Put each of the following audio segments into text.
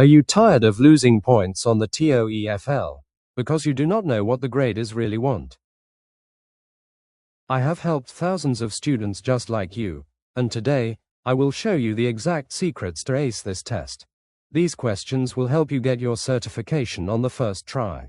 Are you tired of losing points on the TOEFL because you do not know what the graders really want? I have helped thousands of students just like you, and today, I will show you the exact secrets to ace this test. These questions will help you get your certification on the first try.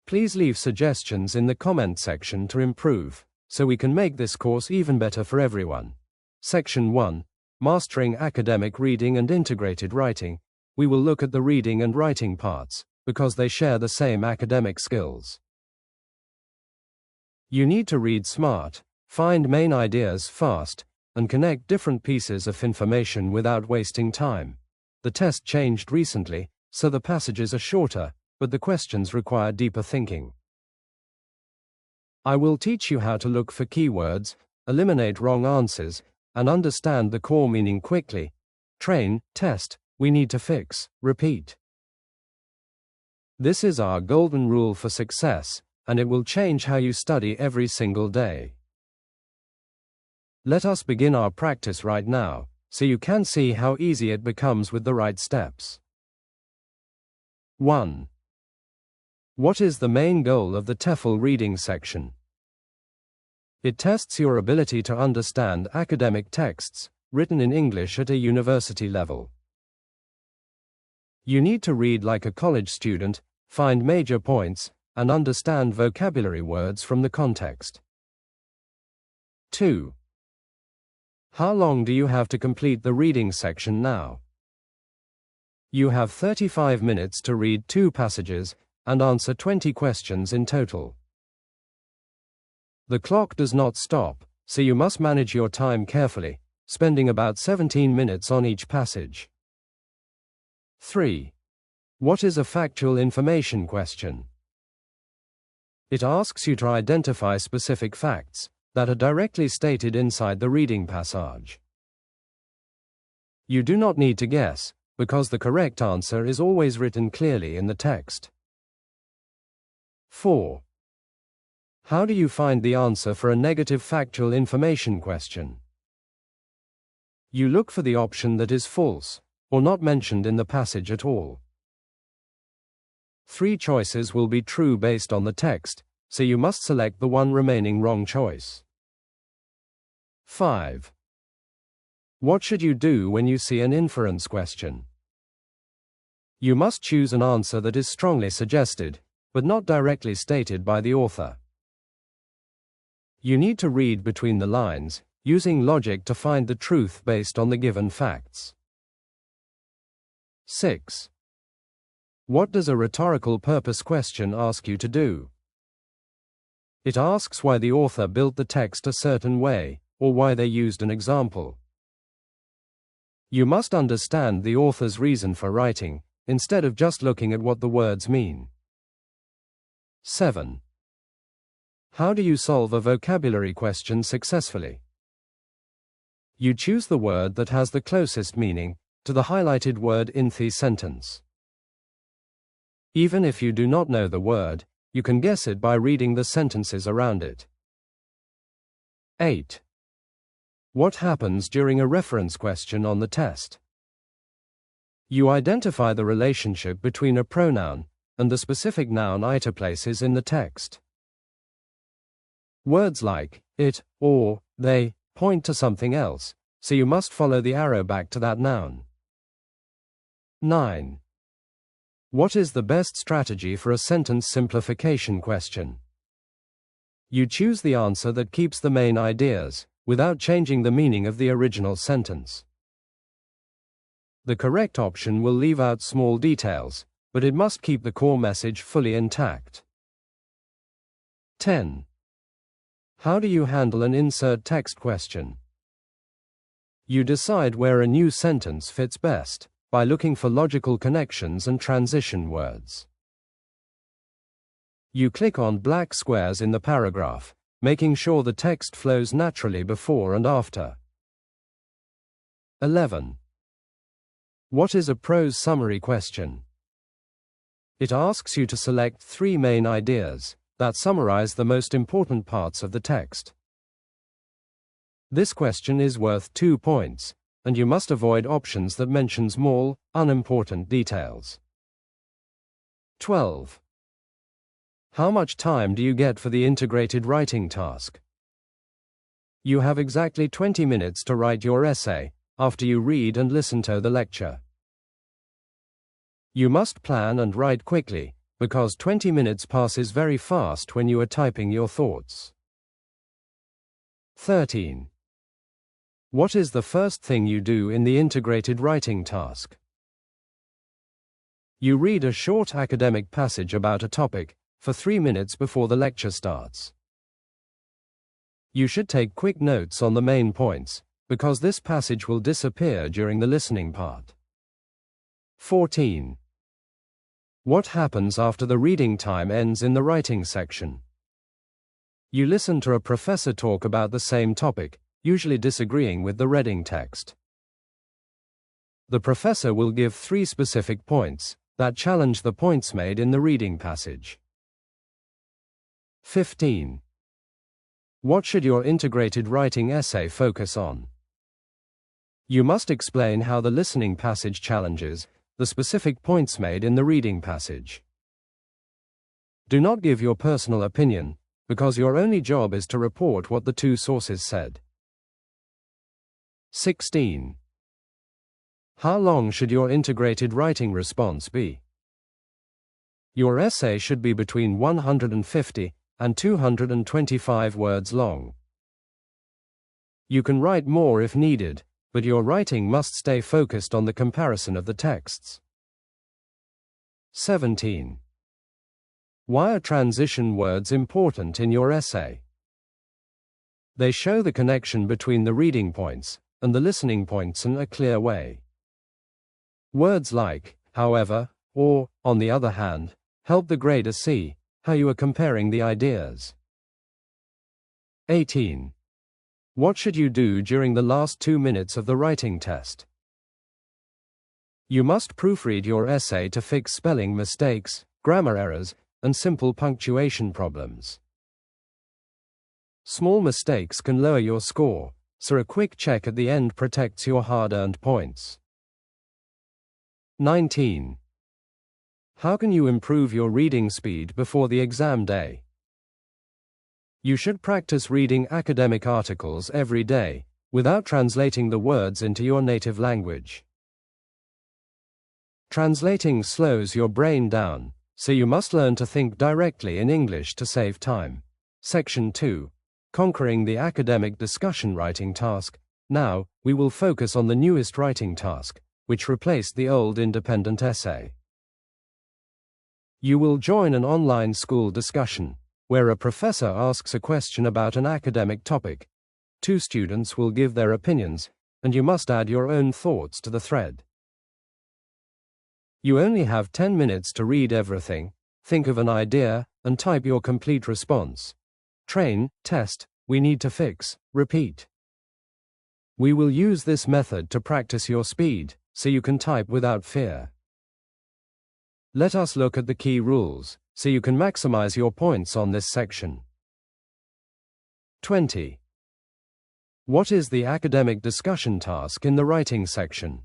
Please leave suggestions in the comment section to improve, so we can make this course even better for everyone. Section 1. Mastering Academic Reading and Integrated Writing. We will look at the reading and writing parts, because they share the same academic skills. You need to read smart, find main ideas fast, and connect different pieces of information without wasting time. The test changed recently, so the passages are shorter, but the questions require deeper thinking. I will teach you how to look for keywords, eliminate wrong answers, and understand the core meaning quickly. Train, test, we need to fix, repeat. This is our golden rule for success, and it will change how you study every single day. Let us begin our practice right now, so you can see how easy it becomes with the right steps. 1. What is the main goal of the TOEFL reading section? It tests your ability to understand academic texts, written in English at a university level. You need to read like a college student, find major points, and understand vocabulary words from the context. 2. How long do you have to complete the reading section now? You have 35 minutes to read 2 passages and answer 20 questions in total. The clock does not stop, so you must manage your time carefully, spending about 17 minutes on each passage. 3. What is a factual information question? It asks you to identify specific facts that are directly stated inside the reading passage. You do not need to guess, because the correct answer is always written clearly in the text. 4. How do you find the answer for a negative factual information question? You look for the option that is false, or not mentioned in the passage at all. 3 choices will be true based on the text, so you must select the one remaining wrong choice. 5. What should you do when you see an inference question? You must choose an answer that is strongly suggested, but not directly stated by the author. You need to read between the lines, using logic to find the truth based on the given facts. 6. What does a rhetorical purpose question ask you to do? It asks why the author built the text a certain way, or why they used an example. You must understand the author's reason for writing, instead of just looking at what the words mean. 7. How do you solve a vocabulary question successfully? You choose the word that has the closest meaning to the highlighted word in the sentence. Even if you do not know the word, you can guess it by reading the sentences around it. 8. What happens during a reference question on the test? You identify the relationship between a pronoun and the specific noun it places in the text. Words like it or they point to something else, so you must follow the arrow back to that noun. 9. What is the best strategy for a sentence simplification question? You choose the answer that keeps the main ideas, without changing the meaning of the original sentence. The correct option will leave out small details, but it must keep the core message fully intact. 10. How do you handle an insert text question? You decide where a new sentence fits best, by looking for logical connections and transition words. You click on black squares in the paragraph, making sure the text flows naturally before and after. 11. What is a prose summary question? It asks you to select 3 main ideas that summarize the most important parts of the text. This question is worth 2 points, and you must avoid options that mention small, unimportant details. 12. How much time do you get for the integrated writing task? You have exactly 20 minutes to write your essay, after you read and listen to the lecture. You must plan and write quickly, because 20 minutes passes very fast when you are typing your thoughts. 13. What is the first thing you do in the integrated writing task? You read a short academic passage about a topic for 3 minutes before the lecture starts. You should take quick notes on the main points, because this passage will disappear during the listening part. 14. What happens after the reading time ends in the writing section? You listen to a professor talk about the same topic, usually disagreeing with the reading text. The professor will give 3 specific points that challenge the points made in the reading passage. 15. What should your integrated writing essay focus on? You must explain how the listening passage challenges the specific points made in the reading passage. Do not give your personal opinion, because your only job is to report what the 2 sources said. 16. How long should your integrated writing response be? Your essay should be between 150 and 225 words long. You can write more if needed, but your writing must stay focused on the comparison of the texts. 17. Why are transition words important in your essay? They show the connection between the reading points and the listening points in a clear way. Words like, however, or, on the other hand, help the grader see how you are comparing the ideas. 18. What should you do during the last 2 minutes of the writing test? You must proofread your essay to fix spelling mistakes, grammar errors, and simple punctuation problems. Small mistakes can lower your score, so a quick check at the end protects your hard-earned points. 19. How can you improve your reading speed before the exam day? You should practice reading academic articles every day, without translating the words into your native language. Translating slows your brain down, so you must learn to think directly in English to save time. Section 2. Conquering the academic discussion writing task. Now, we will focus on the newest writing task, which replaced the old independent essay. You will join an online school discussion, where a professor asks a question about an academic topic. 2 students will give their opinions, and you must add your own thoughts to the thread. You only have 10 minutes to read everything, think of an idea, and type your complete response. Train, test, we need to fix, repeat. We will use this method to practice your speed, so you can type without fear. Let us look at the key rules, so you can maximize your points on this section. 20. What is the academic discussion task in the writing section?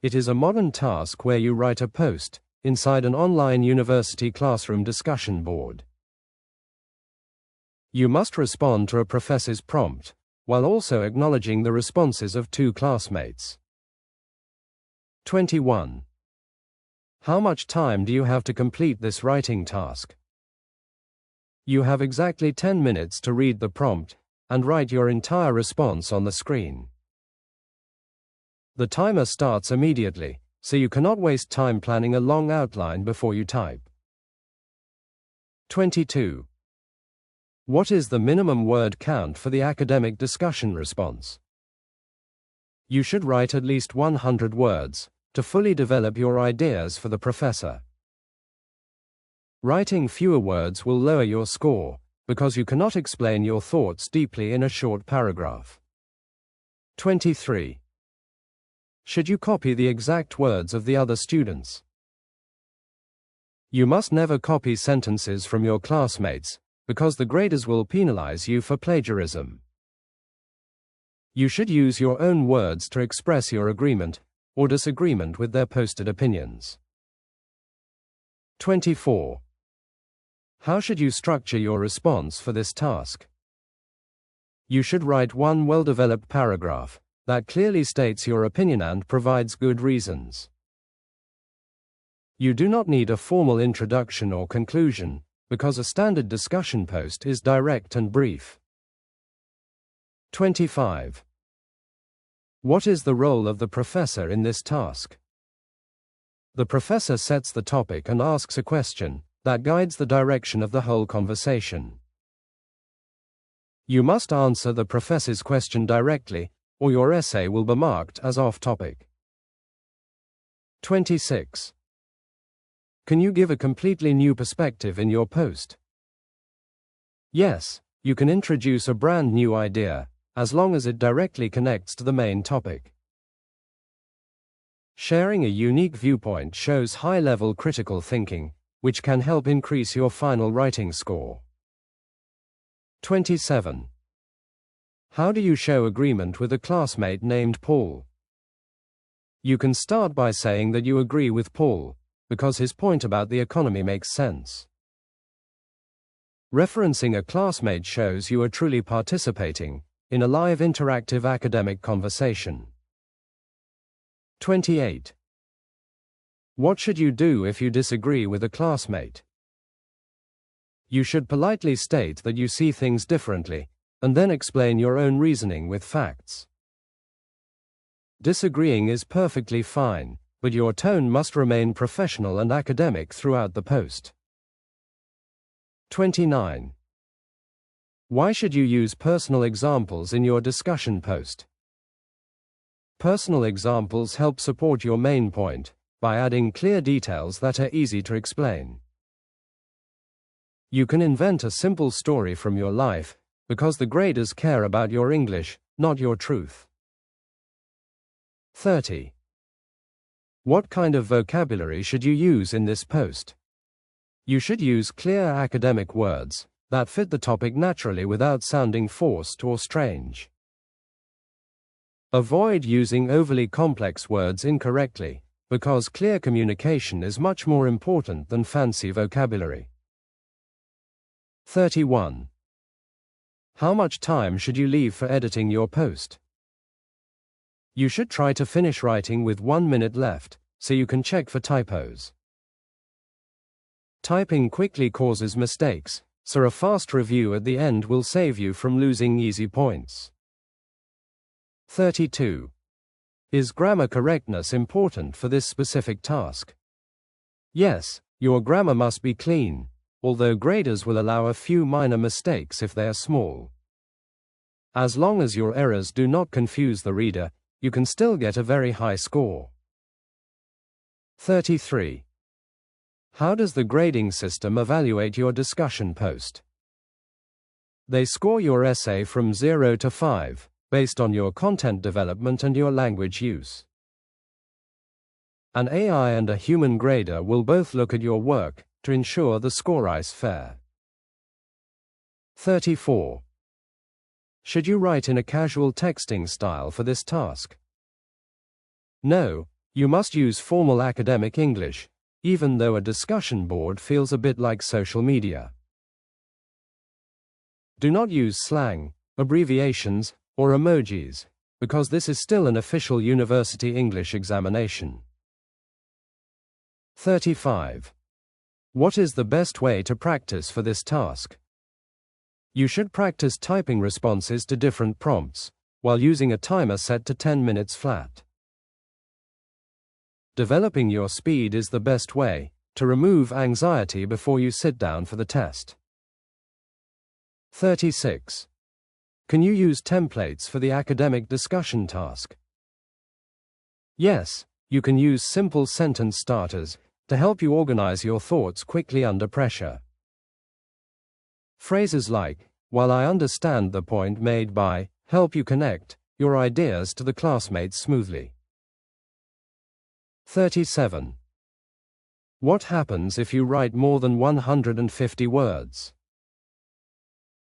It is a modern task where you write a post inside an online university classroom discussion board. You must respond to a professor's prompt, while also acknowledging the responses of 2 classmates. 21. How much time do you have to complete this writing task? You have exactly 10 minutes to read the prompt and write your entire response on the screen. The timer starts immediately, so you cannot waste time planning a long outline before you type. 22. What is the minimum word count for the academic discussion response? You should write at least 100 words to fully develop your ideas for the professor. Writing fewer words will lower your score, because you cannot explain your thoughts deeply in a short paragraph. 23. Should you copy the exact words of the other students? You must never copy sentences from your classmates, because the graders will penalize you for plagiarism. You should use your own words to express your agreement or disagreement with their posted opinions. 24. How should you structure your response for this task? You should write one well-developed paragraph that clearly states your opinion and provides good reasons. You do not need a formal introduction or conclusion, because a standard discussion post is direct and brief. 25. What is the role of the professor in this task? The professor sets the topic and asks a question that guides the direction of the whole conversation. You must answer the professor's question directly, or your essay will be marked as off-topic. 26. Can you give a completely new perspective in your post? Yes, you can introduce a brand new idea, as long as it directly connects to the main topic. Sharing a unique viewpoint shows high-level critical thinking, which can help increase your final writing score. 27. How do you show agreement with a classmate named Paul? You can start by saying that you agree with Paul, because his point about the economy makes sense. Referencing a classmate shows you are truly participating in a live interactive academic conversation. 28. What should you do if you disagree with a classmate? You should politely state that you see things differently, and then explain your own reasoning with facts. Disagreeing is perfectly fine, but your tone must remain professional and academic throughout the post. 29. Why should you use personal examples in your discussion post? Personal examples help support your main point by adding clear details that are easy to explain. You can invent a simple story from your life, because the graders care about your English, not your truth. 30. What kind of vocabulary should you use in this post? You should use clear academic words that fit the topic naturally without sounding forced or strange. Avoid using overly complex words incorrectly, because clear communication is much more important than fancy vocabulary. 31. How much time should you leave for editing your post? You should try to finish writing with 1 minute left, so you can check for typos. Typing quickly causes mistakes, so a fast review at the end will save you from losing easy points. 32. Is grammar correctness important for this specific task? Yes, your grammar must be clean, although graders will allow a few minor mistakes if they are small. As long as your errors do not confuse the reader, you can still get a very high score. 33. How does the grading system evaluate your discussion post? They score your essay from 0 to 5, based on your content development and your language use. An AI and a human grader will both look at your work to ensure the score is fair. 34. Should you write in a casual texting style for this task? No, you must use formal academic English, even though a discussion board feels a bit like social media. Do not use slang, abbreviations, or emojis, because this is still an official university English examination. 35. What is the best way to practice for this task? You should practice typing responses to different prompts, while using a timer set to 10 minutes flat. Developing your speed is the best way to remove anxiety before you sit down for the test. 36. Can you use templates for the academic discussion task? Yes, you can use simple sentence starters to help you organize your thoughts quickly under pressure. Phrases like, "While I understand the point made by," help you connect your ideas to the classmates smoothly. 37. What happens if you write more than 150 words?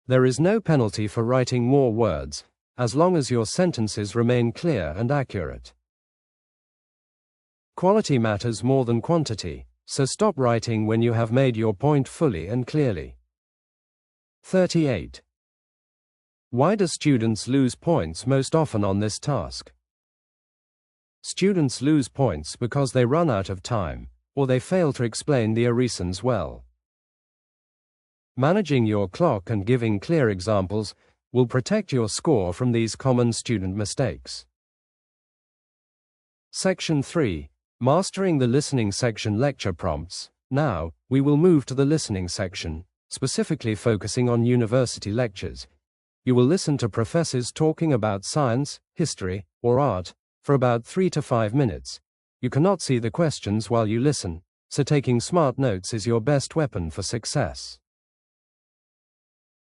There is no penalty for writing more words, as long as your sentences remain clear and accurate. Quality matters more than quantity, so stop writing when you have made your point fully and clearly. 38. Why do students lose points most often on this task? Students lose points because they run out of time, or they fail to explain the reasons well. Managing your clock and giving clear examples will protect your score from these common student mistakes. Section 3. Mastering the listening section lecture prompts. Now, we will move to the listening section, specifically focusing on university lectures. You will listen to professors talking about science, history, or art for about 3 to 5 minutes. You cannot see the questions while you listen, so taking smart notes is your best weapon for success.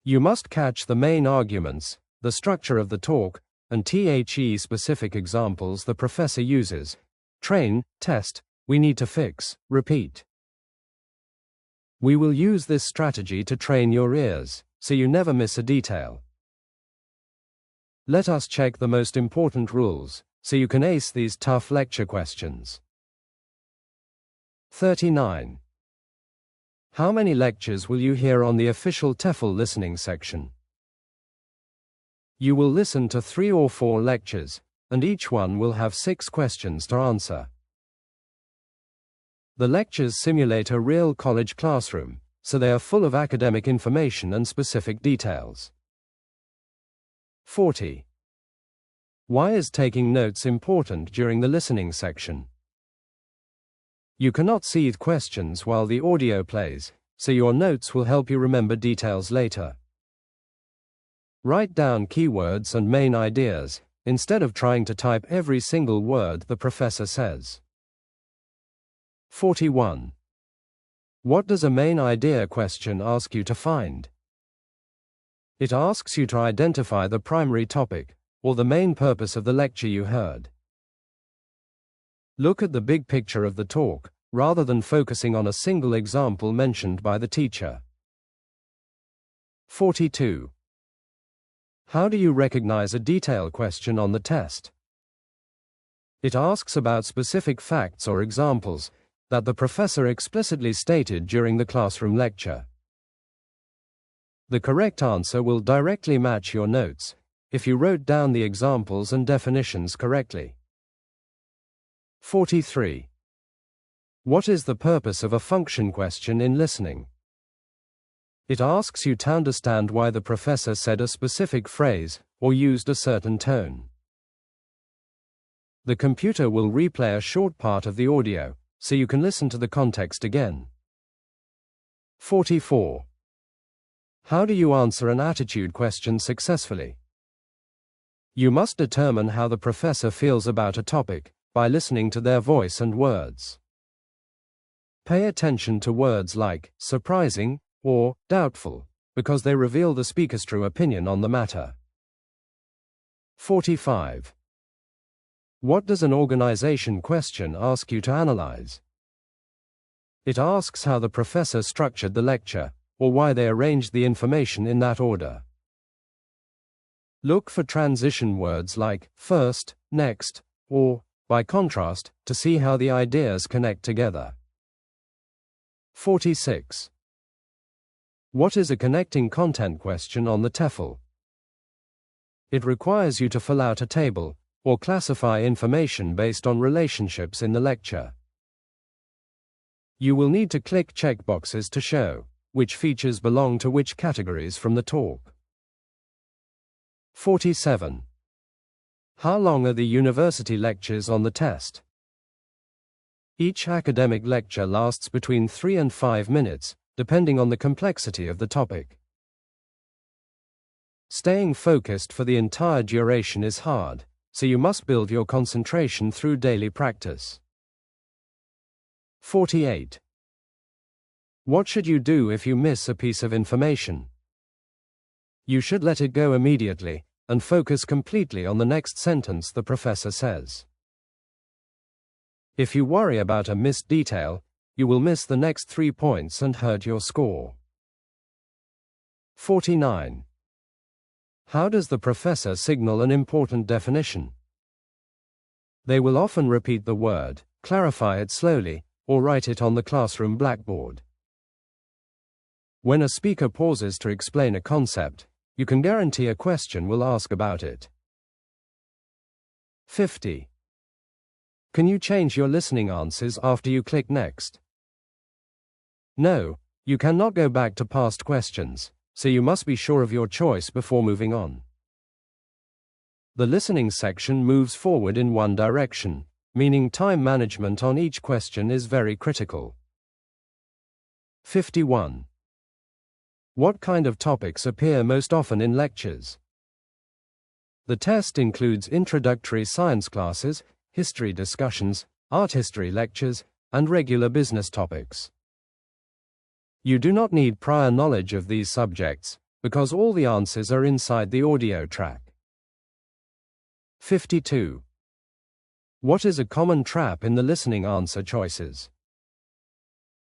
You must catch the main arguments, the structure of the talk, and THE-specific examples the professor uses. Train, test, we need to fix, repeat. We will use this strategy to train your ears, so you never miss a detail. Let us check the most important rules, so you can ace these tough lecture questions. 39. How many lectures will you hear on the official TOEFL listening section? You will listen to 3 or 4 lectures, and each one will have 6 questions to answer. The lectures simulate a real college classroom, so they are full of academic information and specific details. 40. Why is taking notes important during the listening section? You cannot see the questions while the audio plays, so your notes will help you remember details later. Write down keywords and main ideas, instead of trying to type every single word the professor says. 41. What does a main idea question ask you to find? It asks you to identify the primary topic, or the main purpose of the lecture you heard. Look at the big picture of the talk, rather than focusing on a single example mentioned by the teacher. 42. How do you recognize a detail question on the test? It asks about specific facts or examples that the professor explicitly stated during the classroom lecture. The correct answer will directly match your notes if you wrote down the examples and definitions correctly. 43. What is the purpose of a function question in listening? It asks you to understand why the professor said a specific phrase or used a certain tone. The computer will replay a short part of the audio, so you can listen to the context again. 44. How do you answer an attitude question successfully? You must determine how the professor feels about a topic by listening to their voice and words. Pay attention to words like surprising or doubtful, because they reveal the speaker's true opinion on the matter. 45. What does an organization question ask you to analyze? It asks how the professor structured the lecture, or why they arranged the information in that order. Look for transition words like first, next, or, by contrast, to see how the ideas connect together. 46. What is a connecting content question on the TOEFL? It requires you to fill out a table, or classify information based on relationships in the lecture. You will need to click checkboxes to show which features belong to which categories from the talk. 47. How long are the university lectures on the test? Each academic lecture lasts between 3 and 5 minutes, depending on the complexity of the topic. Staying focused for the entire duration is hard, so you must build your concentration through daily practice. 48. What should you do if you miss a piece of information? You should let it go immediately, and focus completely on the next sentence the professor says. If you worry about a missed detail, you will miss the next 3 points and hurt your score. 49. How does the professor signal an important definition? They will often repeat the word, clarify it slowly, or write it on the classroom blackboard. When a speaker pauses to explain a concept, you can guarantee a question will ask about it. 50. Can you change your listening answers after you click Next? No, you cannot go back to past questions, so you must be sure of your choice before moving on. The listening section moves forward in one direction, meaning time management on each question is very critical. 51. What kind of topics appear most often in lectures? The test includes introductory science classes, history discussions, art history lectures, and regular business topics. You do not need prior knowledge of these subjects, because all the answers are inside the audio track. 52. What is a common trap in the listening answer choices?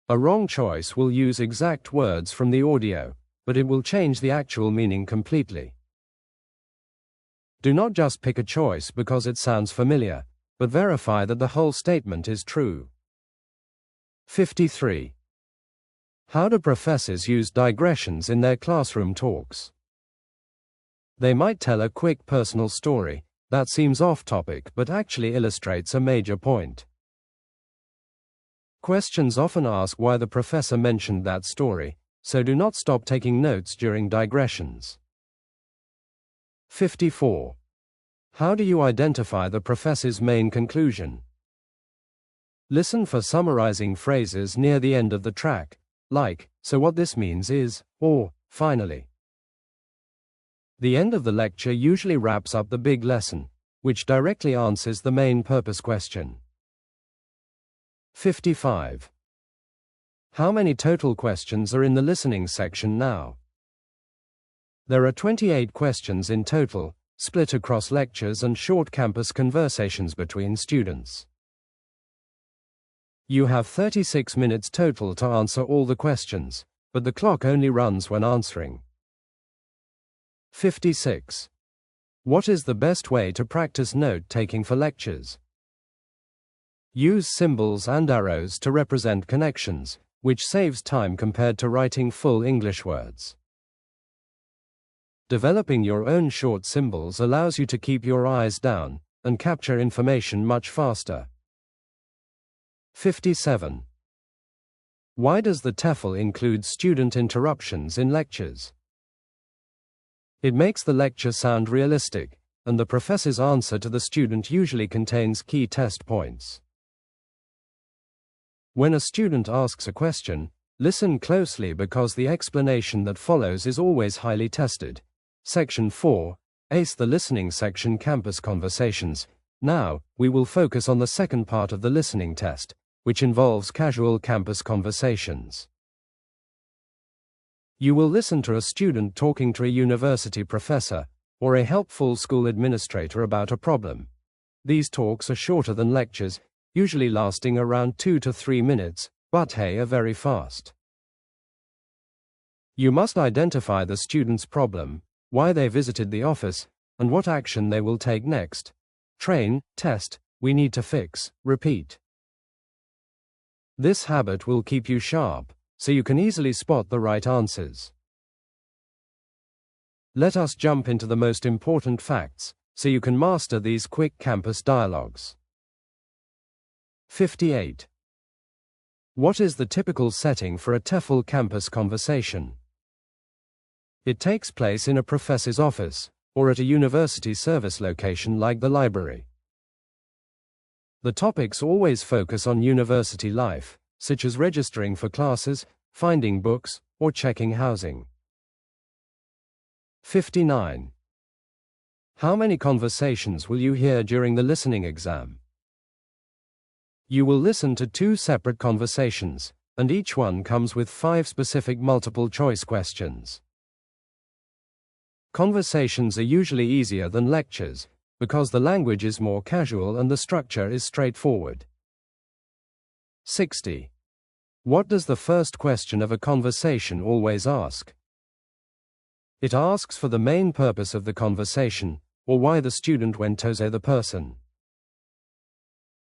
A wrong choice will use exact words from the audio, but it will change the actual meaning completely. Do not just pick a choice because it sounds familiar, but verify that the whole statement is true. 53. How do professors use digressions in their classroom talks? They might tell a quick personal story that seems off-topic but actually illustrates a major point. Questions often ask why the professor mentioned that story, so do not stop taking notes during digressions. 54. How do you identify the professor's main conclusion? Listen for summarizing phrases near the end of the track, like, so what this means is, or, finally. The end of the lecture usually wraps up the big lesson, which directly answers the main purpose question. 55. How many total questions are in the listening section now? There are 28 questions in total, split across lectures and short campus conversations between students. You have 36 minutes total to answer all the questions, but the clock only runs when answering. 56. What is the best way to practice note-taking for lectures? Use symbols and arrows to represent connections, which saves time compared to writing full English words. Developing your own short symbols allows you to keep your eyes down and capture information much faster. 57. Why does the TOEFL include student interruptions in lectures? It makes the lecture sound realistic, and the professor's answer to the student usually contains key test points. When a student asks a question, listen closely because the explanation that follows is always highly tested. Section 4, Ace the Listening Section Campus Conversations. Now, we will focus on the second part of the listening test, which involves casual campus conversations. You will listen to a student talking to a university professor or a helpful school administrator about a problem. These talks are shorter than lectures, usually lasting around 2 to 3 minutes, but are very fast. You must identify the student's problem, why they visited the office, and what action they will take next. Train, test, we need to fix, repeat. This habit will keep you sharp, so you can easily spot the right answers. Let us jump into the most important facts, so you can master these quick campus dialogues. 58. What is the typical setting for a TOEFL campus conversation? It takes place in a professor's office, or at a university service location like the library. The topics always focus on university life, such as registering for classes, finding books, or checking housing. 59. How many conversations will you hear during the listening exam? You will listen to 2 separate conversations, and each one comes with 5 specific multiple-choice questions. Conversations are usually easier than lectures, because the language is more casual and the structure is straightforward. 60. What does the first question of a conversation always ask? It asks for the main purpose of the conversation, or why the student went to the person.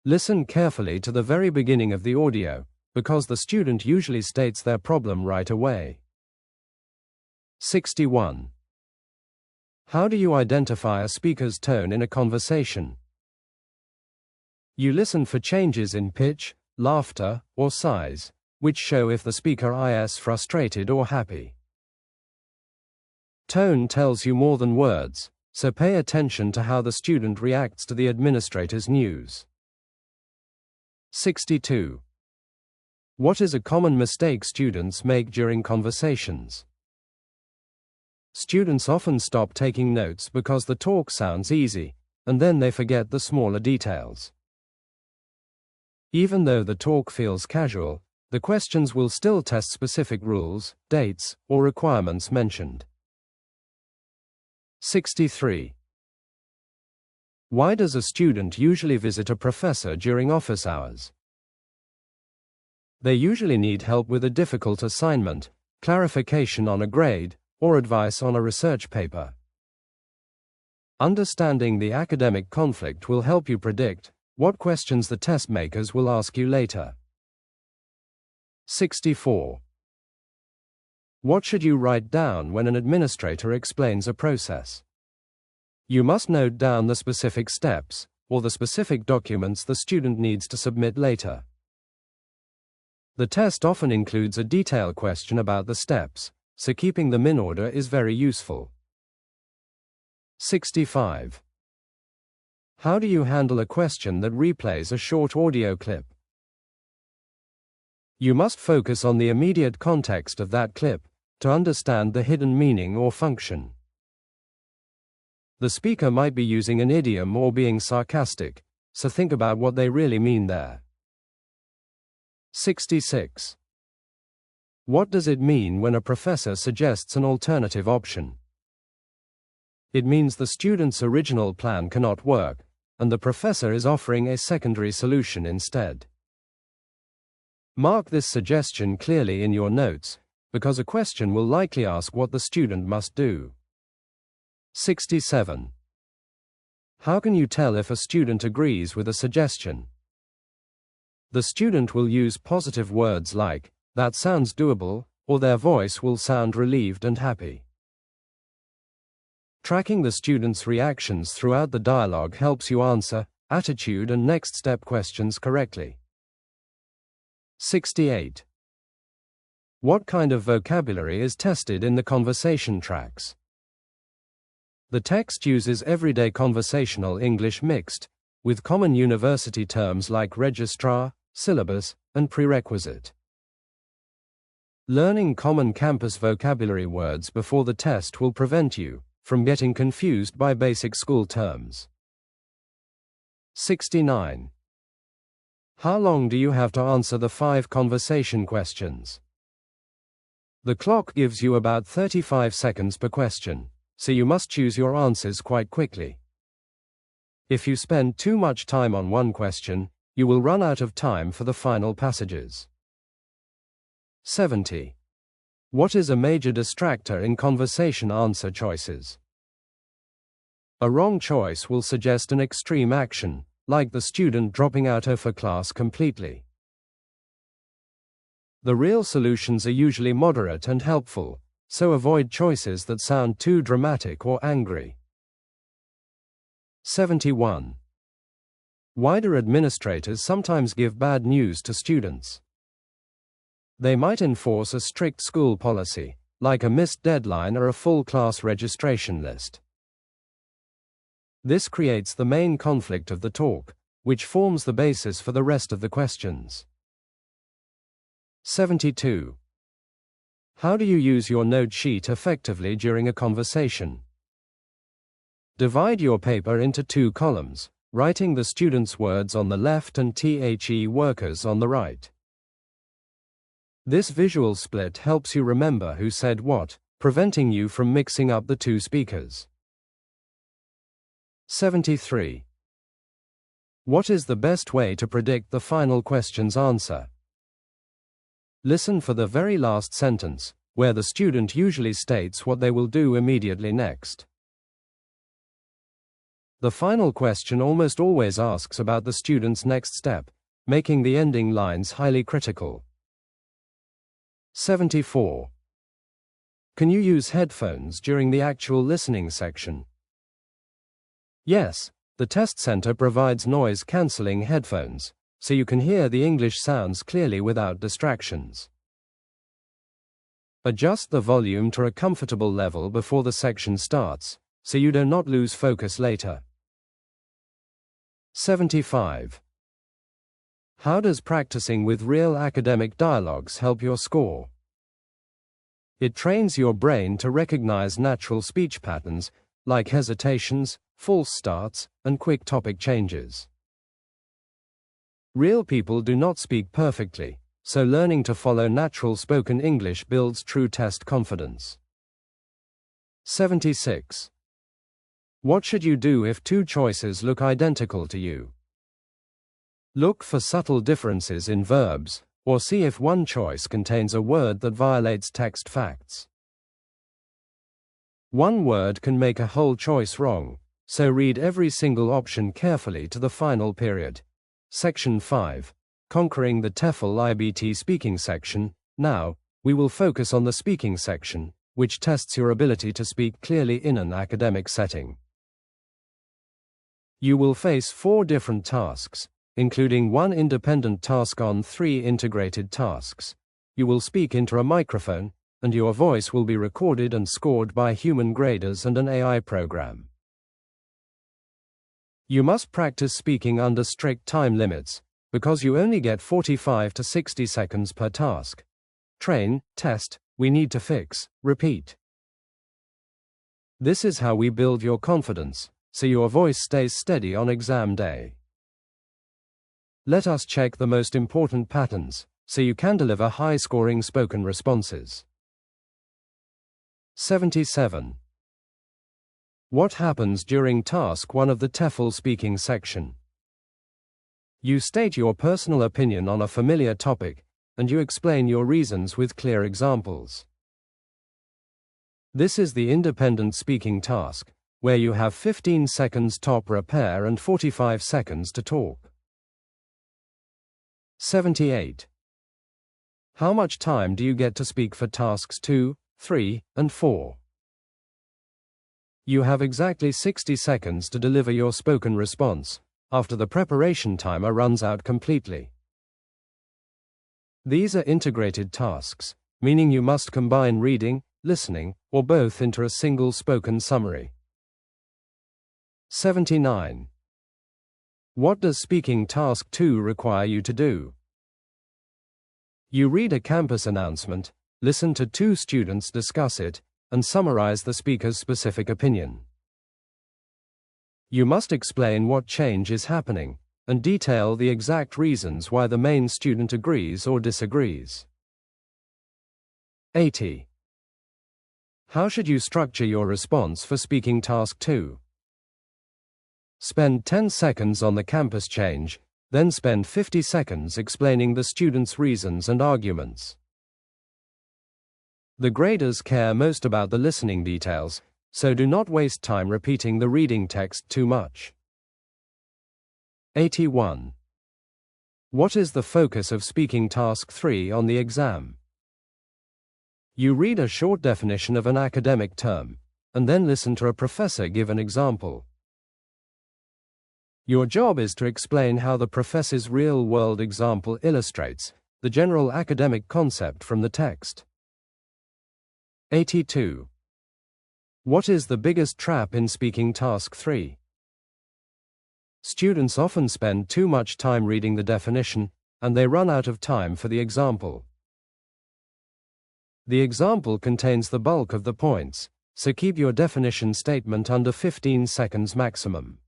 Listen carefully to the very beginning of the audio, because the student usually states their problem right away. 61. How do you identify a speaker's tone in a conversation? You listen for changes in pitch, laughter, or size, which show if the speaker is frustrated or happy. Tone tells you more than words, so pay attention to how the student reacts to the administrator's news. 62. What is a common mistake students make during conversations? Students often stop taking notes because the talk sounds easy, and then they forget the smaller details. Even though the talk feels casual, the questions will still test specific rules, dates, or requirements mentioned. 63. Why does a student usually visit a professor during office hours? They usually need help with a difficult assignment, clarification on a grade, or advice on a research paper. Understanding the academic conflict will help you predict what questions the test makers will ask you later. 64. What should you write down when an administrator explains a process? You must note down the specific steps, or the specific documents the student needs to submit later. The test often includes a detailed question about the steps, so keeping them in order is very useful. 65. How do you handle a question that replays a short audio clip? You must focus on the immediate context of that clip to understand the hidden meaning or function. The speaker might be using an idiom or being sarcastic, so think about what they really mean there. 66. What does it mean when a professor suggests an alternative option? It means the student's original plan cannot work, and the professor is offering a secondary solution instead. Mark this suggestion clearly in your notes, because a question will likely ask what the student must do. 67. How can you tell if a student agrees with a suggestion? The student will use positive words like, "That sounds doable," or their voice will sound relieved and happy. Tracking the student's reactions throughout the dialogue helps you answer attitude and next step questions correctly. 68. What kind of vocabulary is tested in the conversation tracks? The text uses everyday conversational English mixed with common university terms like registrar, syllabus, and prerequisite. Learning common campus vocabulary words before the test will prevent you from getting confused by basic school terms. 69. How long do you have to answer the 5 conversation questions? The clock gives you about 35 seconds per question, so you must choose your answers quite quickly. If you spend too much time on one question, you will run out of time for the final passages. 70. What is a major distractor in conversation answer choices? A wrong choice will suggest an extreme action, like the student dropping out of a class completely. The real solutions are usually moderate and helpful, so avoid choices that sound too dramatic or angry. 71. Why do administrators sometimes give bad news to students? They might enforce a strict school policy, like a missed deadline or a full class registration list. This creates the main conflict of the talk, which forms the basis for the rest of the questions. 72. How do you use your note sheet effectively during a conversation? Divide your paper into 2 columns, writing the student's words on the left and THE workers on the right. This visual split helps you remember who said what, preventing you from mixing up the 2 speakers. 73. What is the best way to predict the final question's answer? Listen for the very last sentence, where the student usually states what they will do immediately next. The final question almost always asks about the student's next step, making the ending lines highly critical. 74. Can you use headphones during the actual listening section? Yes, the test center provides noise-cancelling headphones, so you can hear the English sounds clearly without distractions. Adjust the volume to a comfortable level before the section starts, so you do not lose focus later. 75. How does practicing with real academic dialogues help your score? It trains your brain to recognize natural speech patterns, like hesitations, false starts, and quick topic changes. Real people do not speak perfectly, so learning to follow natural spoken English builds true test confidence. 76. What should you do if two choices look identical to you? Look for subtle differences in verbs, or see if one choice contains a word that violates text facts. One word can make a whole choice wrong, so read every single option carefully to the final period. Section 5. Conquering the TOEFL iBT speaking section. Now, we will focus on the speaking section, which tests your ability to speak clearly in an academic setting. You will face 4 different tasks, including 1 independent task on 3 integrated tasks. You will speak into a microphone, and your voice will be recorded and scored by human graders and an AI program. You must practice speaking under strict time limits, because you only get 45 to 60 seconds per task. Train, test, we need to fix, repeat. This is how we build your confidence, so your voice stays steady on exam day. Let us check the most important patterns, so you can deliver high-scoring spoken responses. 77. What happens during task 1 of the TOEFL speaking section? You state your personal opinion on a familiar topic, and you explain your reasons with clear examples. This is the independent speaking task, where you have 15 seconds to prepare and 45 seconds to talk. 78. How much time do you get to speak for tasks 2, 3, and 4? You have exactly 60 seconds to deliver your spoken response, after the preparation timer runs out completely. These are integrated tasks, meaning you must combine reading, listening, or both into a single spoken summary. 79. What does speaking task 2 require you to do? You read a campus announcement, listen to 2 students discuss it, and summarize the speaker's specific opinion. You must explain what change is happening, and detail the exact reasons why the main student agrees or disagrees. 80. How should you structure your response for speaking task 2? Spend 10 seconds on the campus change, then spend 50 seconds explaining the student's reasons and arguments. The graders care most about the listening details, so do not waste time repeating the reading text too much. 81. What is the focus of speaking task 3 on the exam? You read a short definition of an academic term, and then listen to a professor give an example. Your job is to explain how the professor's real-world example illustrates the general academic concept from the text. 82. What is the biggest trap in speaking task 3? Students often spend too much time reading the definition, and they run out of time for the example. The example contains the bulk of the points, so keep your definition statement under 15 seconds maximum.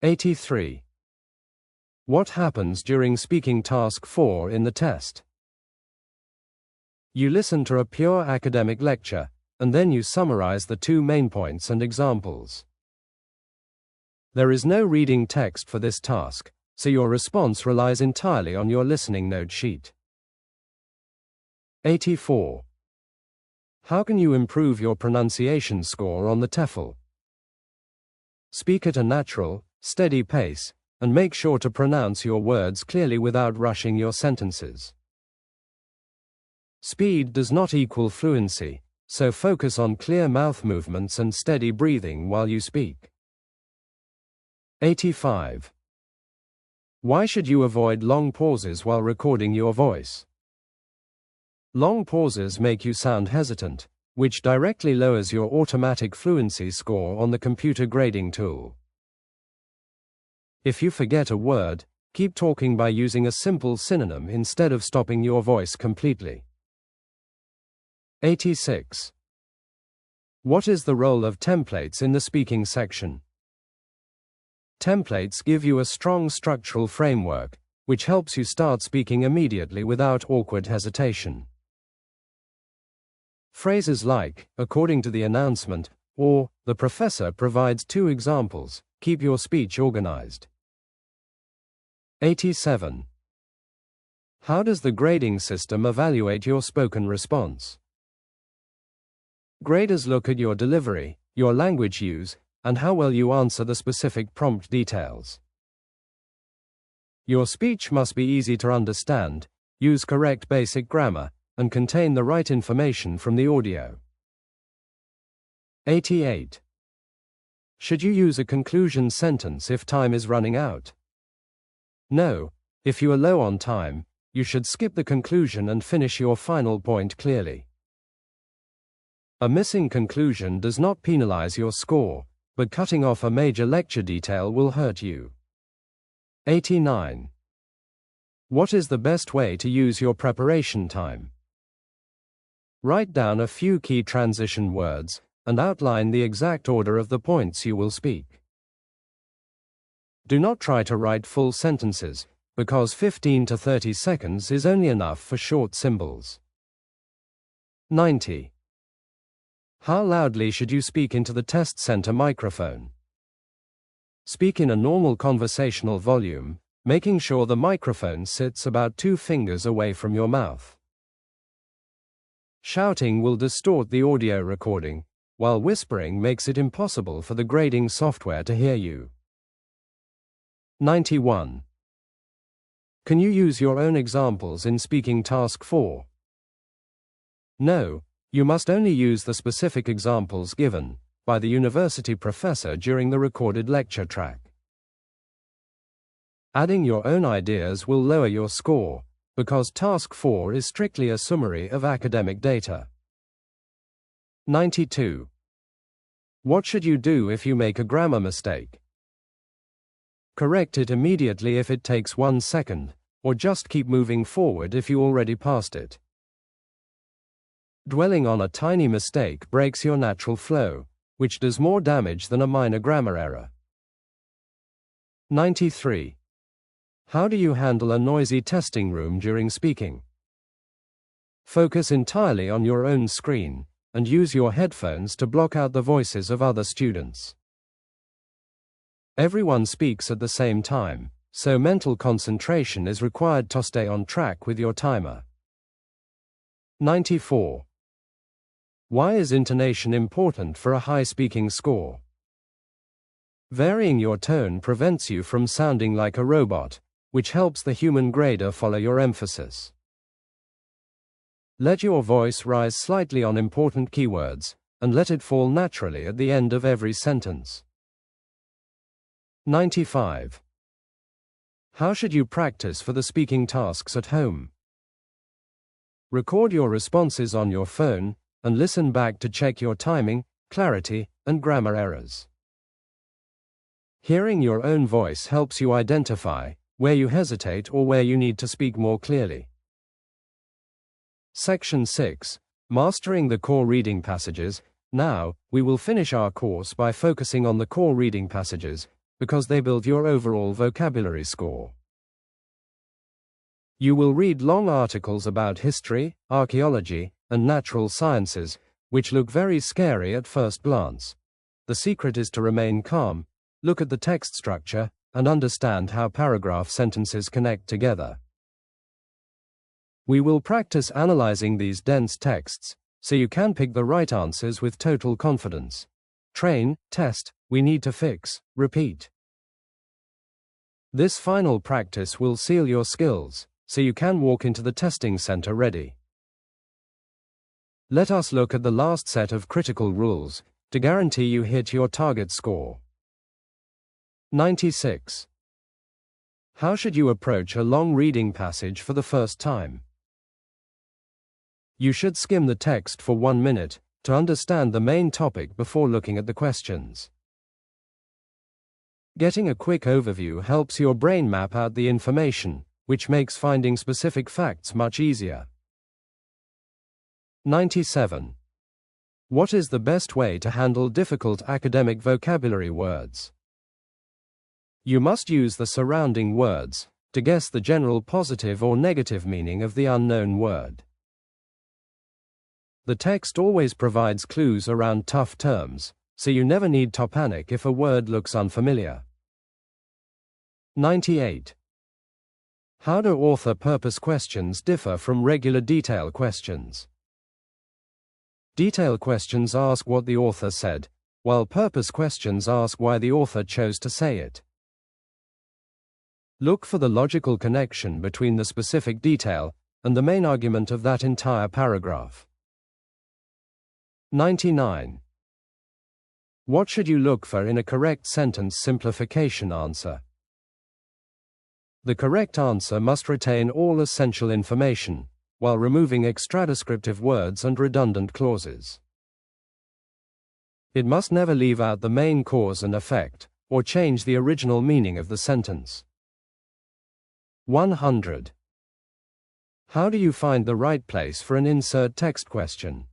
83. What happens during speaking task 4 in the test? You listen to a pure academic lecture, and then you summarize the 2 main points and examples. There is no reading text for this task, so your response relies entirely on your listening note sheet. 84. How can you improve your pronunciation score on the TOEFL? Speak at a natural, steady pace, and make sure to pronounce your words clearly without rushing your sentences. Speed does not equal fluency, so focus on clear mouth movements and steady breathing while you speak. 85. Why should you avoid long pauses while recording your voice? Long pauses make you sound hesitant, which directly lowers your automatic fluency score on the computer grading tool. If you forget a word, keep talking by using a simple synonym instead of stopping your voice completely. 86. What is the role of templates in the speaking section? Templates give you a strong structural framework, which helps you start speaking immediately without awkward hesitation. Phrases like, according to the announcement, or, the professor provides 2 examples, keep your speech organized. 87. How does the grading system evaluate your spoken response? Graders look at your delivery, your language use, and how well you answer the specific prompt details. Your speech must be easy to understand, use correct basic grammar, and contain the right information from the audio. 88. Should you use a conclusion sentence if time is running out? No. If you are low on time, you should skip the conclusion and finish your final point clearly. A missing conclusion does not penalize your score, but cutting off a major lecture detail will hurt you. 89. What is the best way to use your preparation time? Write down a few key transition words, and outline the exact order of the points you will speak. Do not try to write full sentences, because 15 to 30 seconds is only enough for short symbols. 90. How loudly should you speak into the test center microphone? Speak in a normal conversational volume, making sure the microphone sits about 2 fingers away from your mouth. Shouting will distort the audio recording, while whispering makes it impossible for the grading software to hear you. 91. Can you use your own examples in speaking task 4? No, you must only use the specific examples given by the university professor during the recorded lecture track. Adding your own ideas will lower your score, because task 4 is strictly a summary of academic data. 92. What should you do if you make a grammar mistake? Correct it immediately if it takes 1 second, or just keep moving forward if you already passed it. Dwelling on a tiny mistake breaks your natural flow, which does more damage than a minor grammar error. 93. How do you handle a noisy testing room during speaking? Focus entirely on your own screen, and use your headphones to block out the voices of other students. Everyone speaks at the same time, so mental concentration is required to stay on track with your timer. 94. Why is intonation important for a high speaking score? Varying your tone prevents you from sounding like a robot, which helps the human grader follow your emphasis. Let your voice rise slightly on important keywords, and let it fall naturally at the end of every sentence. 95. How should you practice for the speaking tasks at home? Record your responses on your phone, and listen back to check your timing, clarity, and grammar errors. Hearing your own voice helps you identify where you hesitate or where you need to speak more clearly. Section 6. Mastering the core reading passages. Now, we will finish our course by focusing on the core reading passages, because they build your overall vocabulary score. You will read long articles about history, archaeology, and natural sciences, which look very scary at first glance. The secret is to remain calm, look at the text structure, and understand how paragraph sentences connect together. We will practice analyzing these dense texts, so you can pick the right answers with total confidence. Train, test, we need to fix, repeat. This final practice will seal your skills, so you can walk into the testing center ready. Let us look at the last set of critical rules to guarantee you hit your target score. 96. How should you approach a long reading passage for the first time? You should skim the text for 1 minute to understand the main topic before looking at the questions. Getting a quick overview helps your brain map out the information, which makes finding specific facts much easier. 97. What is the best way to handle difficult academic vocabulary words? You must use the surrounding words to guess the general positive or negative meaning of the unknown word. The text always provides clues around tough terms, so you never need to panic if a word looks unfamiliar. 98. How do author purpose questions differ from regular detail questions? Detail questions ask what the author said, while purpose questions ask why the author chose to say it. Look for the logical connection between the specific detail and the main argument of that entire paragraph. 99. What should you look for in a correct sentence simplification answer? The correct answer must retain all essential information, while removing extra descriptive words and redundant clauses. It must never leave out the main cause and effect, or change the original meaning of the sentence. 100. How do you find the right place for an insert text question?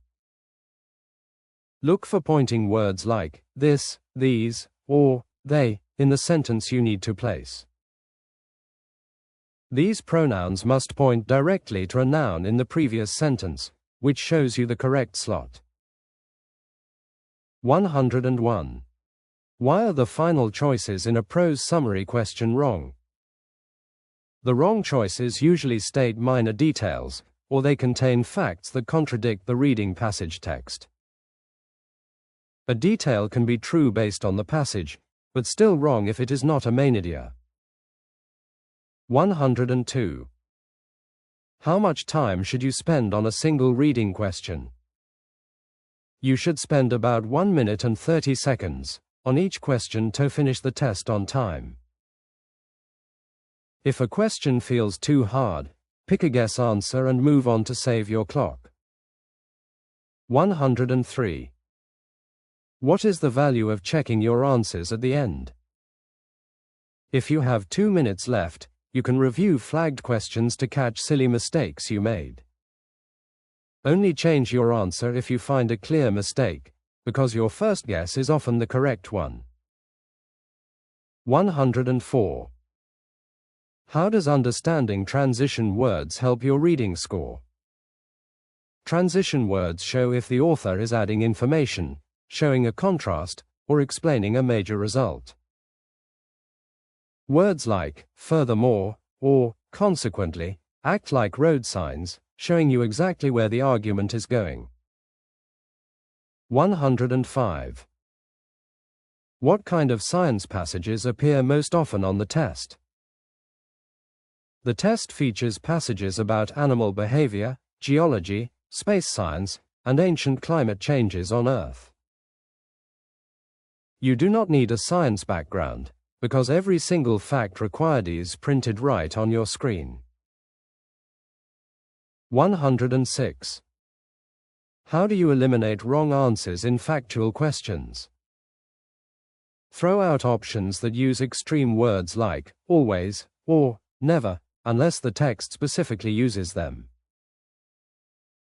Look for pointing words like this, these, or they in the sentence you need to place. These pronouns must point directly to a noun in the previous sentence, which shows you the correct slot. 101. Why are the final choices in a prose summary question wrong? The wrong choices usually state minor details, or they contain facts that contradict the reading passage text. A detail can be true based on the passage, but still wrong if it is not a main idea. 102. How much time should you spend on a single reading question? You should spend about 1 minute and 30 seconds on each question to finish the test on time. If a question feels too hard, pick a guess answer and move on to save your clock. 103. What is the value of checking your answers at the end? If you have 2 minutes left, you can review flagged questions to catch silly mistakes you made. Only change your answer if you find a clear mistake, because your first guess is often the correct one. 104. How does understanding transition words help your reading score? Transition words show if the author is adding information, showing a contrast, or explaining a major result. Words like furthermore or consequently act like road signs, showing you exactly where the argument is going. 105. What kind of science passages appear most often on the test? The test features passages about animal behavior, geology, space science, and ancient climate changes on Earth. You do not need a science background, because every single fact required is printed right on your screen. 106. How do you eliminate wrong answers in factual questions? Throw out options that use extreme words like always or never, unless the text specifically uses them.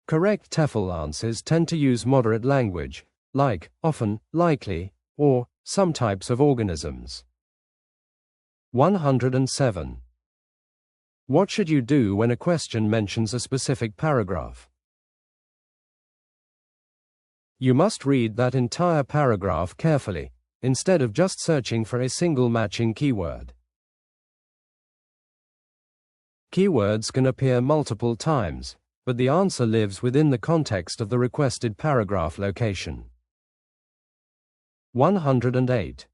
Correct TOEFL answers tend to use moderate language, like often, likely, or some types of organisms. 107. What should you do when a question mentions a specific paragraph? You must read that entire paragraph carefully, instead of just searching for a single matching keyword. Keywords can appear multiple times, but the answer lives within the context of the requested paragraph location. 108.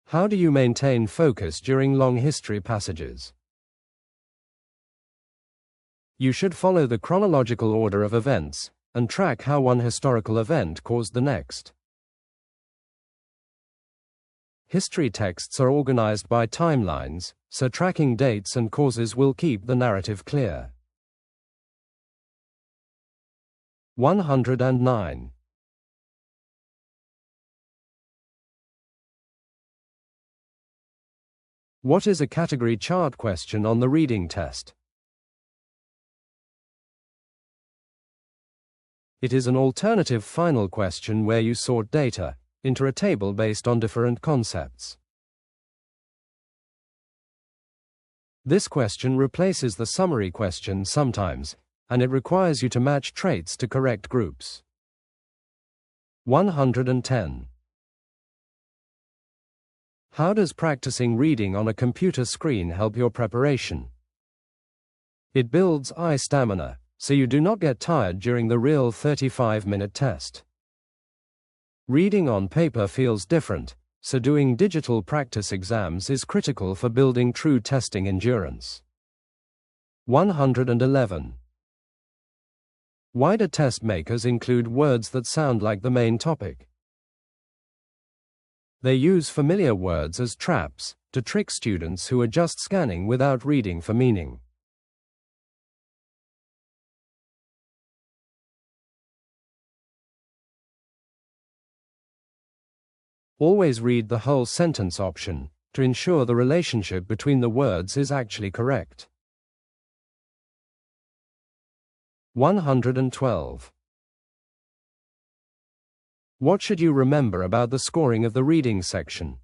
How do you maintain focus during long history passages? You should follow the chronological order of events, and track how one historical event caused the next. History texts are organized by timelines, so tracking dates and causes will keep the narrative clear. 109. What is a category chart question on the reading test? It is an alternative final question where you sort data into a table based on different concepts. This question replaces the summary question sometimes, and it requires you to match traits to correct groups. 110. How does practicing reading on a computer screen help your preparation? It builds eye stamina, so you do not get tired during the real 35-minute test. Reading on paper feels different, so doing digital practice exams is critical for building true testing endurance. 111. Why do test makers include words that sound like the main topic? They use familiar words as traps to trick students who are just scanning without reading for meaning. Always read the whole sentence option to ensure the relationship between the words is actually correct. 112. What should you remember about the scoring of the reading section?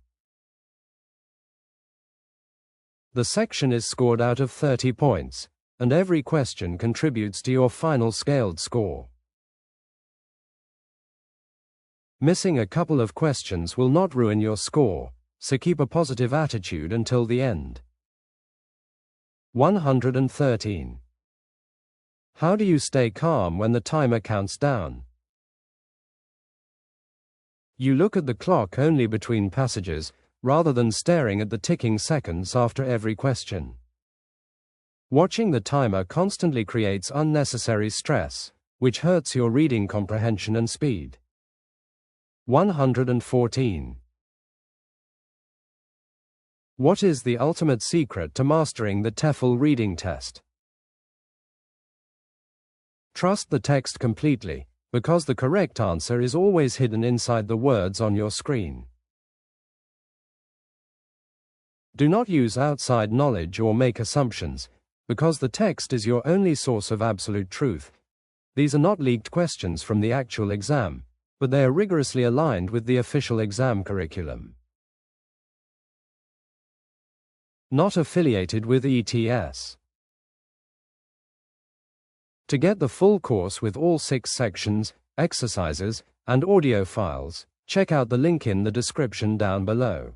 The section is scored out of 30 points, and every question contributes to your final scaled score. Missing a couple of questions will not ruin your score, so keep a positive attitude until the end. 113. How do you stay calm when the timer counts down? You look at the clock only between passages, rather than staring at the ticking seconds after every question. Watching the timer constantly creates unnecessary stress, which hurts your reading comprehension and speed. 114. What is the ultimate secret to mastering the TOEFL reading test? Trust the text completely, because the correct answer is always hidden inside the words on your screen. Do not use outside knowledge or make assumptions, because the text is your only source of absolute truth. These are not leaked questions from the actual exam, but they are rigorously aligned with the official exam curriculum. Not affiliated with ETS. To get the full course with all 6 sections, exercises, and audio files, check out the link in the description down below.